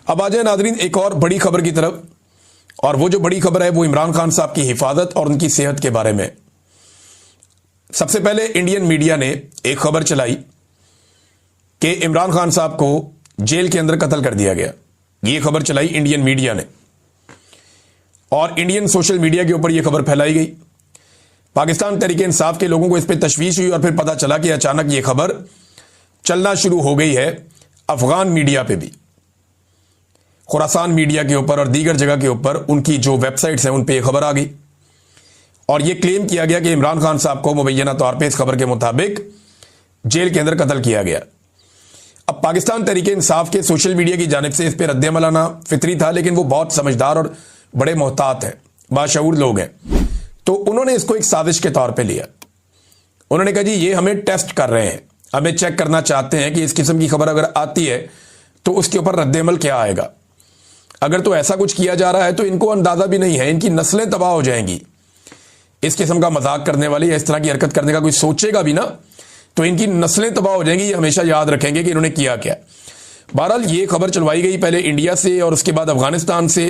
अब आ जाए नाजरीन एक और बड़ी खबर की तरफ, और वो जो बड़ी खबर है वो इमरान खान साहब की हिफाजत और उनकी सेहत के बारे में। सबसे पहले इंडियन मीडिया ने एक खबर चलाई कि इमरान खान साहब को जेल के अंदर कत्ल कर दिया गया। ये खबर चलाई इंडियन मीडिया ने और इंडियन सोशल मीडिया के ऊपर यह खबर फैलाई गई। पाकिस्तान तहरीक इंसाफ के लोगों को इस पर तशवीश हुई और फिर पता चला कि अचानक यह खबर चलना शुरू हो गई है अफगान मीडिया पे भी, खुरासान मीडिया के ऊपर और दीगर जगह के ऊपर उनकी जो वेबसाइट्स हैं उन पे खबर आ गई और यह क्लेम किया गया कि इमरान खान साहब को मुबैना तौर पे इस खबर के मुताबिक जेल के अंदर कत्ल किया गया। अब पाकिस्तान तहरीक इंसाफ के सोशल मीडिया की जानिब से इस पर रद्द-ए-अमल आना फितरी था, लेकिन वो बहुत समझदार और बड़े मोहतात हैं, बाशऊर लोग हैं, तो उन्होंने इसको एक साजिश के तौर पे लिया। उन्होंने कहा जी ये हमें टेस्ट कर रहे हैं, हमें चेक करना चाहते हैं कि इस किस्म की खबर अगर आती है तो उसके ऊपर रद्द-ए-अमल क्या आएगा। अगर तो ऐसा कुछ किया जा रहा है तो इनको अंदाजा भी नहीं है, इनकी नस्लें तबाह हो जाएंगी। इस किस्म का मजाक करने वाले या इस तरह की हरकत करने का कोई सोचेगा भी ना तो इनकी नस्लें तबाह हो जाएंगी। ये हमेशा याद रखेंगे कि इन्होंने किया क्या। बहरहाल ये खबर चलवाई गई पहले इंडिया से और उसके बाद अफगानिस्तान से।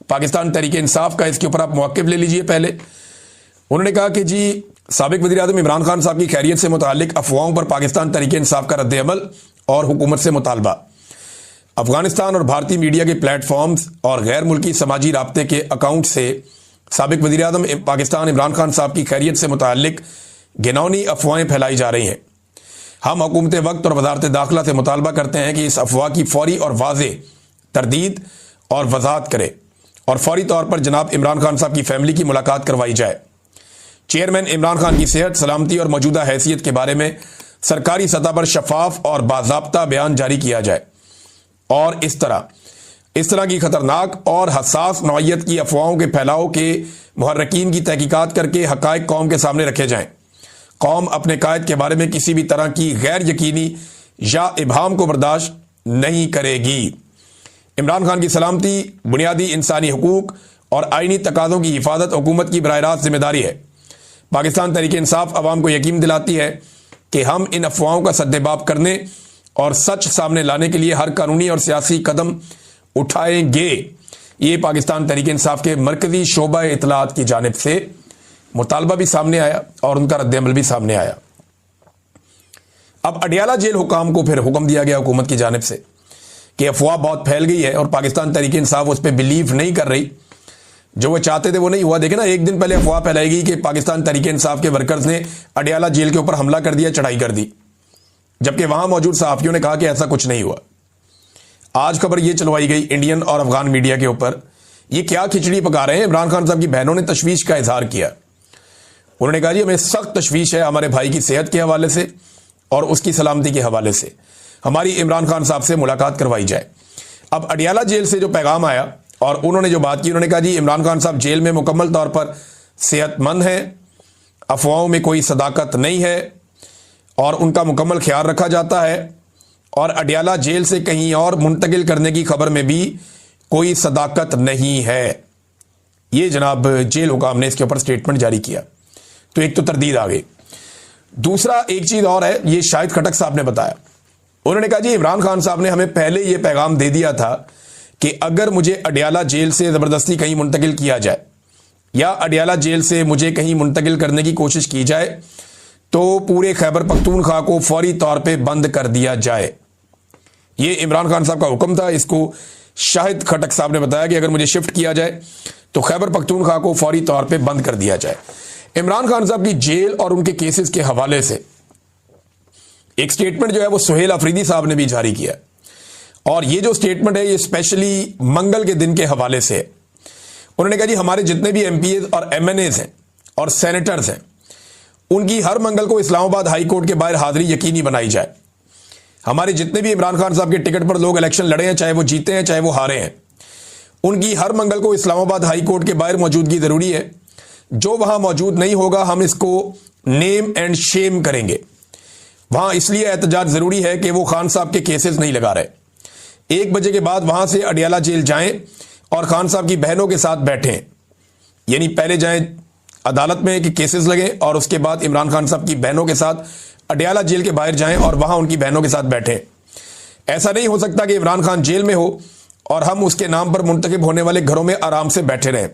पाकिस्तान तहरीक इंसाफ का इसके ऊपर आप मौक़िफ़ ले लीजिए। पहले उन्होंने कहा कि जी साबिक वज़ीर-ए-आज़म इमरान खान साहब की खैरियत से मुताल्लिक अफवाहों पर पाकिस्तान तहरीक इंसाफ का रद्द-ए-अमल और हुकूमत से मुतालबा। अफगानिस्तान और भारतीय मीडिया के प्लेटफॉर्म्स और गैर मुल्की समाजी राब्ते के अकाउंट से साबिक वज़ीर-ए-आज़म पाकिस्तान इमरान खान साहब की खैरियत से मुताल्लिक घिनौनी अफवाहें फैलाई जा रही हैं। हम हुकूमत वक्त और वजारत दाखिला से मुतालबा करते हैं कि इस अफवाह की फौरी और वाज़ेह तरदीद और वजाहत करे और फौरी तौर पर जनाब इमरान खान साहब की फैमिली की मुलाकात करवाई जाए। चेयरमैन इमरान खान की सेहत, सलामती और मौजूदा हैसियत के बारे में सरकारी सतह पर शफाफ और बाज़ाब्ता बयान जारी किया जाए और इस तरह की खतरनाक और हसास नौइयत की अफवाहों के फैलाव के मुहर्रिकीन की तहकीकात करके हकायक कौम के सामने रखे जाएं। कौम अपने कायद के बारे में किसी भी तरह की गैर यकीनी या इबहाम को बर्दाश्त नहीं करेगी। इमरान खान की सलामती, बुनियादी इंसानी हुकूक और आईनी तकाज़ों की हिफाजत हुकूमत की बराह रास्त जिम्मेदारी है। पाकिस्तान तहरीक इंसाफ अवाम को यकीन दिलाती है कि हम इन अफवाहों का सद्देबाब करने और सच सामने लाने के लिए हर कानूनी और सियासी कदम उठाएंगे। ये पाकिस्तान तहरीक इंसाफ के मरकजी शोबा इतलात की जानिब से मुतालबा भी सामने आया और उनका रद्द-ए-अमल भी सामने आया। अब अडियाला जेल हुकाम को फिर हुक्म दिया गया हुकूमत की जानिब से कि अफवाह बहुत फैल गई है और पाकिस्तान तहरीक इंसाफ उस पर बिलीव नहीं कर रही। जो वो चाहते थे वो नहीं हुआ। देखे ना, एक दिन पहले अफवाह फैलाई गई कि पाकिस्तान तहरीक इंसाफ के वर्कर्स ने अडियाला जेल के ऊपर हमला कर दिया, चढ़ाई कर दी, जबकि वहां मौजूद सहाफियों ने कहा कि ऐसा कुछ नहीं हुआ। आज खबर यह चलवाई गई इंडियन और अफगान मीडिया के ऊपर, ये क्या खिचड़ी पका रहे हैं। इमरान खान साहब की बहनों ने तशवीश का इजहार किया। उन्होंने कहा जी हमें सख्त तशवीश है हमारे भाई की सेहत के हवाले से और उसकी सलामती के हवाले से, हमारी इमरान खान साहब से मुलाकात करवाई जाए। अब अडियाला जेल से जो पैगाम आया और उन्होंने जो बात की, उन्होंने कहा जी इमरान खान साहब जेल में मुकम्मल तौर पर सेहतमंद हैं, अफवाहों में कोई सदाकत नहीं है और उनका मुकम्मल ख्याल रखा जाता है और अडियाला जेल से कहीं और मुंतकिल करने की खबर में भी कोई सदाकत नहीं है। ये जनाब जेल हुकाम ने इसके ऊपर स्टेटमेंट जारी किया। तो एक तो तरदीद आ गई। दूसरा एक चीज और है, ये शाहिद खटक साहब ने बताया। उन्होंने कहा जी इमरान खान साहब ने हमें पहले ये पैगाम दे दिया था कि अगर मुझे अडियाला जेल से जबरदस्ती कहीं मुंतकिल किया जाए या अडियाला जेल से मुझे कहीं मुंतकिल करने की कोशिश की जाए तो पूरे खैबर पख्तूनख्वा को फौरी तौर पे बंद कर दिया जाए। ये इमरान खान साहब का हुक्म था। इसको शाहिद खटक साहब ने बताया कि अगर मुझे शिफ्ट किया जाए तो खैबर पख्तूनख्वा को फौरी तौर पे बंद कर दिया जाए। इमरान खान साहब की जेल और उनके केसेस के हवाले से एक स्टेटमेंट जो है वो सुहेल अफरीदी साहब ने भी जारी किया और ये जो स्टेटमेंट है ये स्पेशली मंगल के दिन के हवाले से है। उन्होंने कहा जी हमारे जितने भी एमपीएस और एमएनएस हैं और सेनेटर्स हैं उनकी हर मंगल को इस्लामाबाद हाई कोर्ट के बाहर हाजिरी यकीनी बनाई जाए। हमारे जितने भी इमरान खान साहब के टिकट पर लोग इलेक्शन लड़े हैं, चाहे वो जीते हैं चाहे वो हारे हैं, उनकी हर मंगल को इस्लामाबाद हाई कोर्ट के बाहर मौजूदगी जरूरी है। जो वहां मौजूद नहीं होगा हम इसको नेम एंड शेम करेंगे। वहां इसलिए एहतजाज जरूरी है कि वो खान साहब के केसेस नहीं लगा रहे। 1 बजे के बाद वहां से अडियाला जेल जाएं और खान साहब की बहनों के साथ बैठें, यानी पहले जाएं अदालत में कि केसेस लगे और उसके बाद इमरान खान साहब की बहनों के साथ अडियाला जेल के बाहर जाएं और वहां उनकी बहनों के साथ बैठें। ऐसा नहीं हो सकता कि इमरान खान जेल में हो और हम उसके नाम पर मुंतखब होने वाले घरों में आराम से बैठे रहें।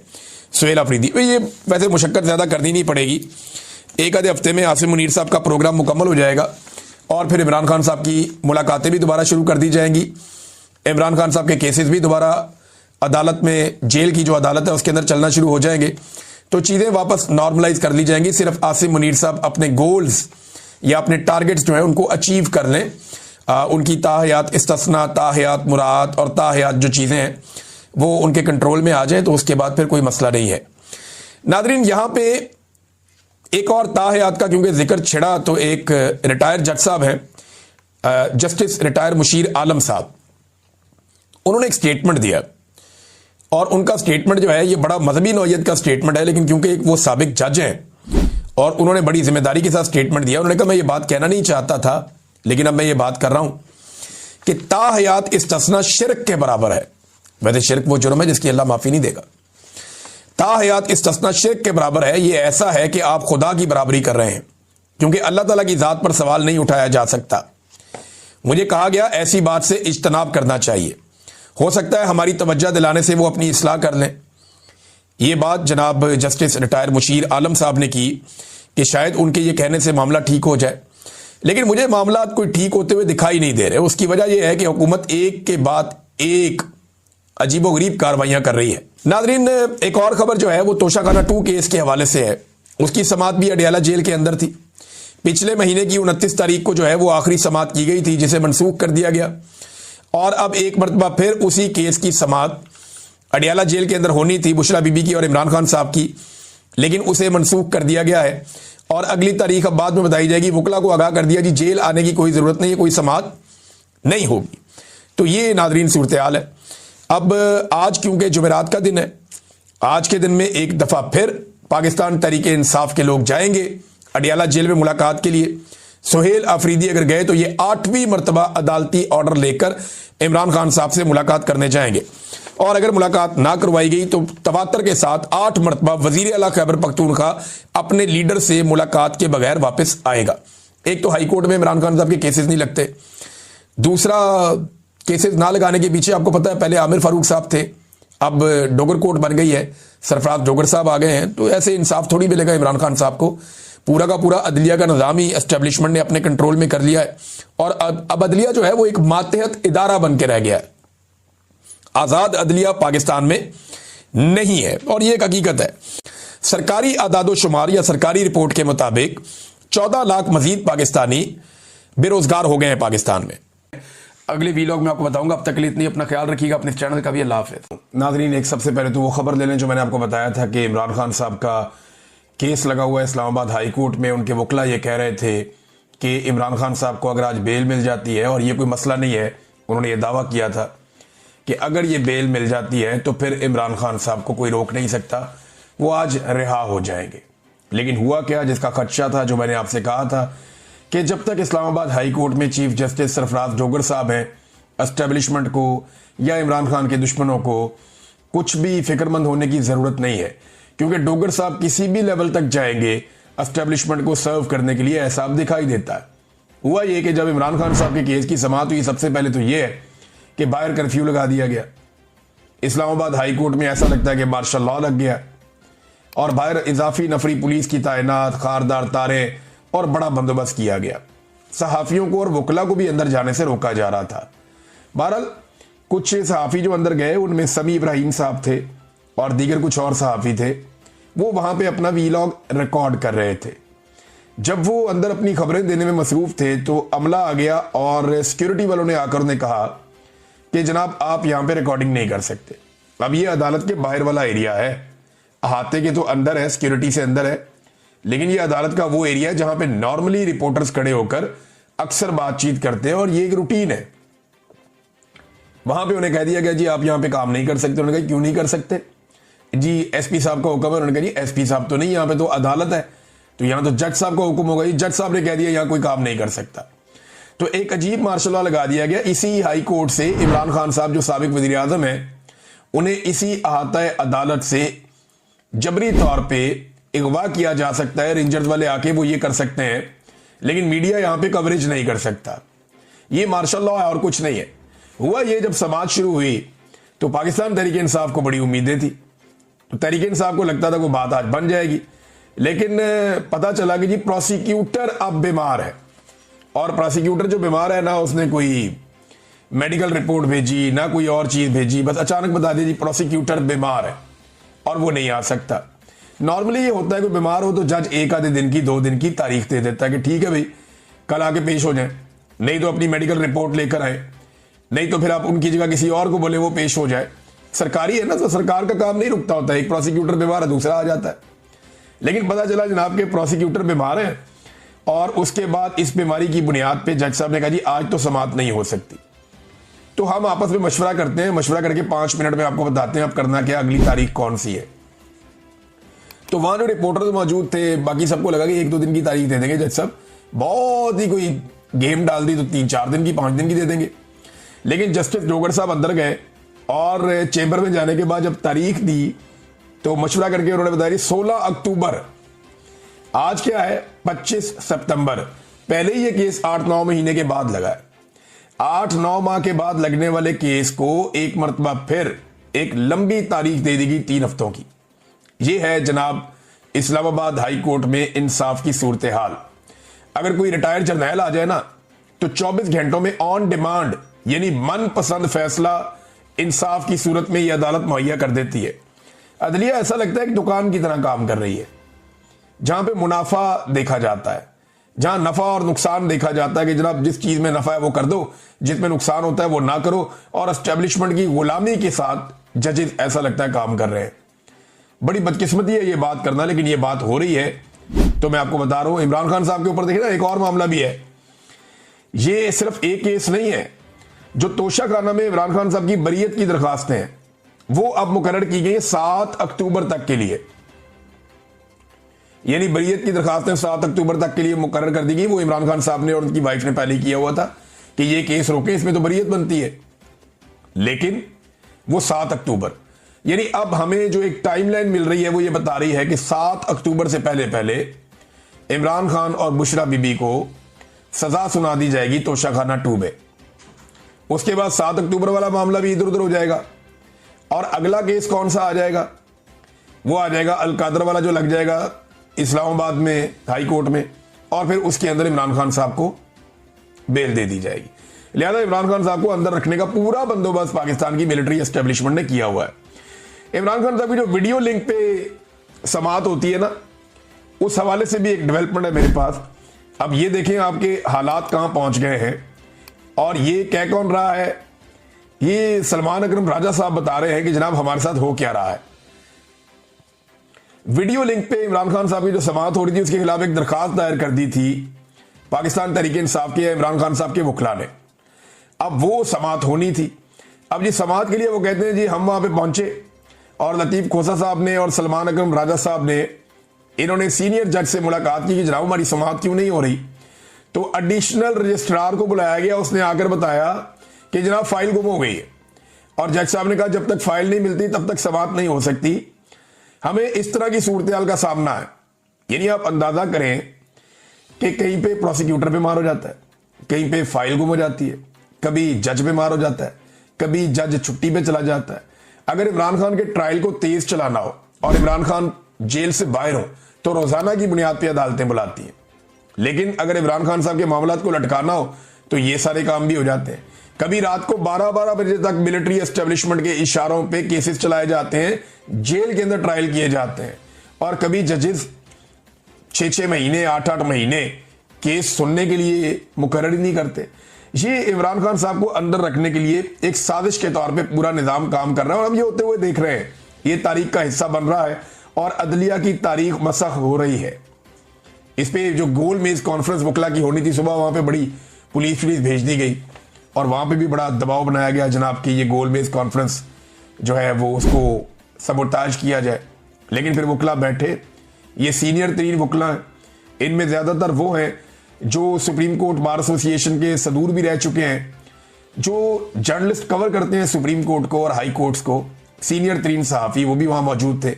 सुहेल अफरीदी, ये वैसे मुशक्कत ज़्यादा करनी नहीं पड़ेगी, एक आधे हफ्ते में आसिम मुनीर साहब का प्रोग्राम मुकम्मल हो जाएगा और फिर इमरान खान साहब की मुलाकातें भी दोबारा शुरू कर दी जाएंगी। इमरान खान साहब के केसेस भी दोबारा अदालत में, जेल की जो अदालत है उसके अंदर चलना शुरू हो जाएंगे, तो चीज़ें वापस नॉर्मलाइज कर ली जाएंगी। सिर्फ आसिम मुनीर साहब अपने गोल्स या अपने टारगेट्स जो है उनको अचीव कर लें, उनकी ताहयात इस्तिस्ना, ताहयात मुराद और ताहयात जो चीज़ें हैं वो उनके कंट्रोल में आ जाए, तो उसके बाद फिर कोई मसला नहीं है। नादरीन, यहाँ पे एक और ताहयात का क्योंकि जिक्र छिड़ा, तो एक रिटायर जज साहब हैं, जस्टिस रिटायर मुशीर आलम साहब, उन्होंने एक स्टेटमेंट दिया और उनका स्टेटमेंट जो है ये बड़ा मजहबी नौयत का स्टेटमेंट है, लेकिन क्योंकि एक वो साबिक जज हैं और उन्होंने बड़ी जिम्मेदारी के साथ स्टेटमेंट दिया। उन्होंने कहा मैं ये बात कहना नहीं चाहता था लेकिन अब मैं ये बात कर रहा हूं कि ताहयात इस्तिस्ना शिर्क के बराबर है। वैसे शिर्क वो जुर्म है जिसकी अल्लाह माफी नहीं देगा। ताहयात इस्तिस्ना शिर्क के बराबर है। ये ऐसा है कि आप खुदा की बराबरी कर रहे हैं, क्योंकि अल्लाह ताला की जात पर सवाल नहीं उठाया जा सकता। मुझे कहा गया ऐसी बात से इज्तनाब करना चाहिए, हो सकता है हमारी तवज्जो दिलाने से वो अपनी इस्लाह कर लें। ये बात जनाब जस्टिस रिटायर मुशीर आलम साहब ने की कि शायद उनके ये कहने से मामला ठीक हो जाए, लेकिन मुझे मामला कोई ठीक होते हुए दिखाई नहीं दे रहे। उसकी वजह यह है कि हुकूमत एक के बाद एक अजीबोगरीब कार्रवाइयां कर रही है। नादरीन, एक और खबर जो है वो तोशाखाना 2 केस के हवाले से है। उसकी समाअत भी अडियाला जेल के अंदर थी। पिछले महीने की 29 तारीख को जो है वो आखिरी समाअत की गई थी, जिसे मनसूख कर दिया गया और अब एक मरतबा फिर उसी केस की समाअत अडियाला जेल के अंदर होनी थी, बुशरा बीबी की और इमरान खान साहब की, लेकिन उसे मनसूख कर दिया गया है और अगली तारीख अब बाद में बताई जाएगी। वकला को आगाह कर दिया जी जेल आने की कोई ज़रूरत नहीं है, कोई समाअत नहीं होगी। तो ये नादरीन सूरत हाल है। अब आज क्योंकि जुमेरात का दिन है, आज के दिन में एक दफ़ा फिर पाकिस्तान तहरीक इंसाफ के लोग जाएंगे अडियाला जेल में मुलाकात के लिए। सुहेल अफरीदी अगर गए तो ये 8वीं मरतबा अदालती ऑर्डर लेकर इमरान खान साहब से मुलाकात करने जाएंगे और अगर मुलाकात ना करवाई गई तो तवातर के साथ 8 मरतबा वजीर आला खैबर पख्तूनख्वा अपने लीडर से मुलाकात के बगैर वापस आएगा। एक तो हाई कोर्ट में इमरान खान साहब के केसेस नहीं लगते, दूसरा केसेस ना लगाने के पीछे आपको पता है पहले आमिर फारूक साहब थे, अब डोगर कोर्ट बन गई है, सरफराज डोगर साहब आ गए हैं, तो ऐसे इंसाफ थोड़ी मिलेगा इमरान खान साहब को। पूरा का पूरा अदलिया का निज़ाम ही एस्टेब्लिशमेंट ने अपने कंट्रोल में कर लिया है और अब अदलिया जो है वो एक मातहत इदारा बन के रह गया है। आज़ाद अदलिया पाकिस्तान में नहीं है और ये एक हकीकत है। सरकारी आदादो शुमार या सरकारी रिपोर्ट के मुताबिक 14 लाख मजीद पाकिस्तानी बेरोजगार हो गए हैं पाकिस्तान में। अगले वीलॉग में आपको बताऊंगा। अब तक के लिए इतनी, अपना ख्याल रखिएगा, अपने चैनल का भी अल्लाह हाफ़िज़। नाज़रीन, एक सबसे पहले तो वो खबर ले लें जो मैंने आपको बताया था कि इमरान खान साहब का केस लगा हुआ है इस्लामाबाद हाई कोर्ट में। उनके वकला ये कह रहे थे कि इमरान खान साहब को अगर आज बेल मिल जाती है, और ये कोई मसला नहीं है, उन्होंने ये दावा किया था कि अगर ये बेल मिल जाती है तो फिर इमरान खान साहब को कोई रोक नहीं सकता, वो आज रिहा हो जाएंगे। लेकिन हुआ क्या, जिसका खदशा था, जो मैंने आपसे कहा था कि जब तक इस्लामाबाद हाई कोर्ट में चीफ जस्टिस सरफराज डोगर साहब हैं, एस्टेब्लिशमेंट को या इमरान खान के दुश्मनों को कुछ भी फिक्रमंद होने की ज़रूरत नहीं है, क्योंकि डोगर साहब किसी भी लेवल तक जाएंगे एस्टेब्लिशमेंट को सर्व करने के लिए, ऐसा दिखाई देता है। हुआ ये कि जब इमरान खान साहब के केस की समाअत हुई, सबसे पहले तो ये है कि बाहर कर्फ्यू लगा दिया गया। इस्लामाबाद हाई कोर्ट में ऐसा लगता है कि मार्शल लॉ लग गया और बाहर इजाफी नफरी पुलिस की तैनात, खारदार तारे और बड़ा बंदोबस्त किया गया। सहाफ़ियों को और वकला को भी अंदर जाने से रोका जा रहा था। बहरहाल कुछ सहाफ़ी जो अंदर गए उनमें समी इब्राहिम साहब थे और दीगर कुछ और सहाफ़ी थे, वो वहाँ पे अपना वीलॉग रिकॉर्ड कर रहे थे। जब वो अंदर अपनी खबरें देने में मसरूफ़ थे तो अमला आ गया और सिक्योरिटी वालों ने आकर उन्हें कहा कि जनाब आप यहाँ पे रिकॉर्डिंग नहीं कर सकते। अब ये अदालत के बाहर वाला एरिया है, अहाते के तो अंदर है, सिक्योरिटी से अंदर है, लेकिन ये अदालत का वो एरिया है जहाँ पे नॉर्मली रिपोर्टर्स खड़े होकर अक्सर बातचीत करते हैं और ये एक रूटीन है। वहां पे उन्हें कह दिया गया जी आप यहाँ पे काम नहीं कर सकते। उन्होंने कहा क्यों नहीं कर सकते जी, एसपी साहब का हुक्म है। उन्होंने कहा जी एसपी साहब तो नहीं, यहाँ पे तो अदालत है, तो यहाँ तो जज साहब का हुक्म होगा। जज साहब ने कह दिया यहाँ कोई काम नहीं कर सकता, तो एक अजीब मार्शल लॉ लगा दिया गया। इसी हाई कोर्ट से इमरान खान साहब जो साबिक वजीर आजम है, उन्हें इसी अहाता अदालत से जबरी तौर पर अगवा किया जा सकता है। रेंजर्स वाले आके वो ये कर सकते हैं, लेकिन मीडिया यहाँ पे कवरेज नहीं कर सकता। ये मार्शल लॉ है और कुछ नहीं है। हुआ ये, जब समाज शुरू हुई तो पाकिस्तान तहरीक इंसाफ को बड़ी उम्मीदें थी, तो तहरीक इंसाफ को लगता था वो बात आज बन जाएगी, लेकिन पता चला कि जी प्रोसिक्यूटर अब बीमार है। और प्रोसिक्यूटर जो बीमार है ना, उसने कोई मेडिकल रिपोर्ट भेजी ना कोई और चीज भेजी, बस अचानक बता दिया जी प्रोसिक्यूटर बीमार है और वो नहीं आ सकता। नॉर्मली ये होता है कि बीमार हो तो जज एक आधे दिन की 2 दिन की तारीख दे देता है कि ठीक है भाई कल आके पेश हो जाए, नहीं तो अपनी मेडिकल रिपोर्ट लेकर आए, नहीं तो फिर आप उनकी जगह किसी और को बोले वो पेश हो जाए। सरकारी है ना, तो सरकार का काम नहीं रुकता होता है, एक प्रोसिक्यूटर बीमार है दूसरा आ जाता है। लेकिन पता चला जनाब के प्रोसिक्यूटर बीमार है और उसके बाद इस बीमारी की बुनियाद पे जज साहब ने कहा जी आज तो समाअत नहीं हो सकती। तो हम आपस में मशवरा करते हैं, मशवरा करके 5 मिनट में आपको बताते हैं आप करना क्या, अगली तारीख कौन सी है। तो वहां जो रिपोर्टर मौजूद थे, बाकी सबको लगा कि 1-2 दिन की तारीख दे देंगे जज साहब, बहुत ही कोई गेम डाल दी तो 3-4 दिन की 5 दिन की दे देंगे। लेकिन जस्टिस जोगर साहब अंदर गए और चेंबर में जाने के बाद जब तारीख दी तो मशवरा करके उन्होंने बताया 16 अक्टूबर, आज क्या है 25 सितंबर, पहले ही ये केस 8-9 महीने के बाद लगा है। 8-9 माह के बाद लगने वाले केस को एक मरतबा फिर एक लंबी तारीख दे दी गई 3 हफ्तों की। ये है जनाब इस्लामाबाद हाई कोर्ट में इंसाफ की सूरत हाल। अगर कोई रिटायर्ड जर्नैल आ जाए ना तो 24 घंटों में ऑन डिमांड यानी मनपसंद फैसला इंसाफ की सूरत में यह अदालत मुहैया कर देती है। अदलिया ऐसा लगता है कि दुकान की तरह काम कर रही है, जहां पे मुनाफा देखा जाता है, जहां नफा और नुकसान देखा जाता है कि जनाब जिस चीज में नफा है वो कर दो, जिसमें नुकसान होता है वो ना करो, और एस्टेब्लिशमेंट की गुलामी के साथ जजेस ऐसा लगता है काम कर रहे हैं। बड़ी बदकिस्मती है ये बात करना, लेकिन ये बात हो रही है। तो मैं आपको बता रहा हूं इमरान खान साहब के ऊपर देखिए ना एक और मामला भी है। ये सिर्फ एक केस नहीं है, जो तोशा खाना में इमरान खान साहब की बरीयत की दरखास्तें हैं वो अब मुकर्रर की गई 7 अक्टूबर तक के लिए, यानी बरीयत की दरखास्तें 7 अक्टूबर तक के लिए मुकर्रर कर दी गई। वो इमरान खान साहब ने और उनकी वाइफ ने पहले किया हुआ था कि ये केस रोके, इसमें तो बरीयत बनती है, लेकिन वो 7 अक्टूबर, यानी अब हमें जो एक टाइमलाइन मिल रही है वो ये बता रही है कि 7 अक्टूबर से पहले पहले इमरान खान और बुशरा बीबी को सजा सुना दी जाएगी तोशाखाना 2 में। उसके बाद 7 अक्टूबर वाला मामला भी इधर उधर हो जाएगा और अगला केस कौन सा आ जाएगा, वो आ जाएगा अलकादर वाला जो लग जाएगा इस्लामाबाद में हाई कोर्ट में, और फिर उसके अंदर इमरान खान साहब को बेल दे दी जाएगी। लिहाजा इमरान खान साहब को अंदर रखने का पूरा बंदोबस्त पाकिस्तान की मिलिट्री एस्टेब्लिशमेंट ने किया हुआ है। इमरान खान साहब की जो वीडियो लिंक पे समाअत होती है ना, उस हवाले से भी एक डेवलपमेंट है मेरे पास। अब ये देखें आपके हालात कहां पहुंच गए हैं, और ये कह कौन रहा है, ये सलमान अकरम राजा साहब बता रहे हैं कि जनाब हमारे साथ हो क्या रहा है। वीडियो लिंक पे इमरान खान साहब की जो समाअत हो रही थी उसके खिलाफ एक दरखास्त दायर कर दी थी पाकिस्तान तहरीक इंसाफ के इमरान खान साहब के वकला ने। अब वो समाअत होनी थी। अब जी समाअत के लिए वो कहते हैं जी हम वहां पे पहुंचे और लतीफ खोसा साहब ने और सलमान अकरम राजा साहब ने इन्होंने सीनियर जज से मुलाकात की कि जनाब हमारी समाअत क्यों नहीं हो रही। तो एडिशनल रजिस्ट्रार को बुलाया गया, उसने आकर बताया कि जनाब फाइल गुम हो गई है, और जज साहब ने कहा जब तक फाइल नहीं मिलती तब तक समाअत नहीं हो सकती। हमें इस तरह की सूरत हाल का सामना है। यानी आप अंदाजा करें कि कहीं पे प्रोसिक्यूटर बीमार हो जाता है, कहीं पे फाइल गुम हो जाती है, कभी जज बीमार हो जाता है, कभी जज छुट्टी पे चला जाता है। अगर इमरान खान के ट्रायल को तेज चलाना हो और इमरान खान जेल से बाहर हो तो रोजाना की बुनियाद पर अदालतें बुलाती हैं, लेकिन अगर इमरान खान साहब के मामलात को लटकाना हो तो ये सारे काम भी हो जाते हैं। कभी रात को 12-12 बजे तक मिलिट्री एस्टेब्लिशमेंट के इशारों पे केसेस चलाए जाते हैं, जेल के अंदर ट्रायल किए जाते हैं, और कभी जजेस 6-6 महीने 8-8 महीने केस सुनने के लिए मुकर्रर ही नहीं करते। ये इमरान खान साहब को अंदर रखने के लिए एक साजिश के तौर पे पूरा निजाम काम कर रहा है, और हम ये होते हुए देख रहे हैं। ये तारीख का हिस्सा बन रहा है और अदलिया की तारीख मसख हो रही है। इस पे जो गोल मेज कॉन्फ्रेंस वकला की होनी थी सुबह, वहां पे बड़ी पुलिस भेज दी गई और वहां पे भी बड़ा दबाव बनाया गया जनाब कि ये गोल मेज कॉन्फ्रेंस जो है वो उसको सबोटाज किया जाए। लेकिन फिर वकला बैठे, ये सीनियर तरीन वकला हैं, इनमें ज्यादातर वो हैं जो सुप्रीम कोर्ट बार एसोसिएशन के सदूर भी रह चुके हैं, जो जर्नलिस्ट कवर करते हैं सुप्रीम कोर्ट को और हाई कोर्ट्स को। सीनियर तरीन सहाफ़ी वो भी वहां मौजूद थे,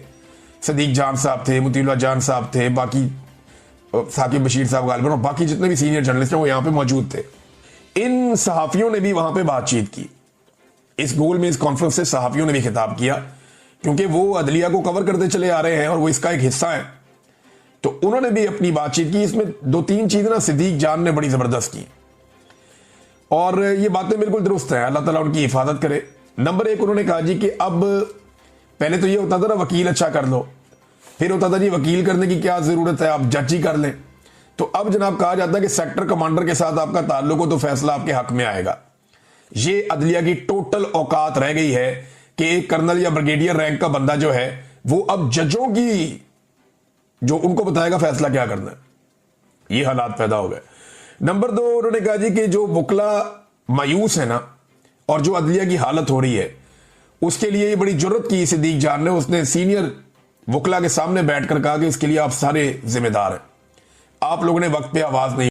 सदीक जान साहब थे, मुतीउल्लाह जान साहब थे, बाकी साकिब बशीर साहब गालिबन और बाकी जितने भी सीनियर जर्नलिस्ट हैं वो यहां पे मौजूद थे। इन सहाफियों ने भी वहां पे बातचीत की इस गोल में इस कॉन्फ्रेंस से सहाफियों ने भी खिताब किया, क्योंकि वो अदलिया को कवर करते चले आ रहे हैं और वो इसका एक हिस्सा है। तो उन्होंने भी अपनी बातचीत की। इसमें 2-3 चीजें ना सिद्दीक जान ने बड़ी जबरदस्त की और ये बातें बिल्कुल दुरुस्त हैं, अल्लाह ताला उनकी हिफाजत करे। नंबर 1 उन्होंने कहा जी कि अब पहले तो ये होता था ना वकील अच्छा कर लो, फिर होता था जी वकील करने की क्या जरूरत है, आप जज ही कर लें। तो अब जनाब कहा जाता है कि सेक्टर कमांडर के साथ आपका ताल्लुक हो तो फैसला आपके हक में आएगा। ये अदलिया की टोटल औकात रह गई है कि एक कर्नल या ब्रिगेडियर रैंक का बंदा जो है वो अब जजों की जो उनको बताएगा फैसला क्या करना है। ये हालात पैदा हो गए। नंबर 2 उन्होंने कहा जी कि जो वकला मायूस है ना और जो अदलिया की हालत हो रही है उसके लिए ये बड़ी जुर्रत की सिद्दीक जान ने, उसने सीनियर वकला के सामने बैठकर कहा कि इसके लिए आप सारे जिम्मेदार हैं, आप लोगों ने वक्त पे आवाज नहीं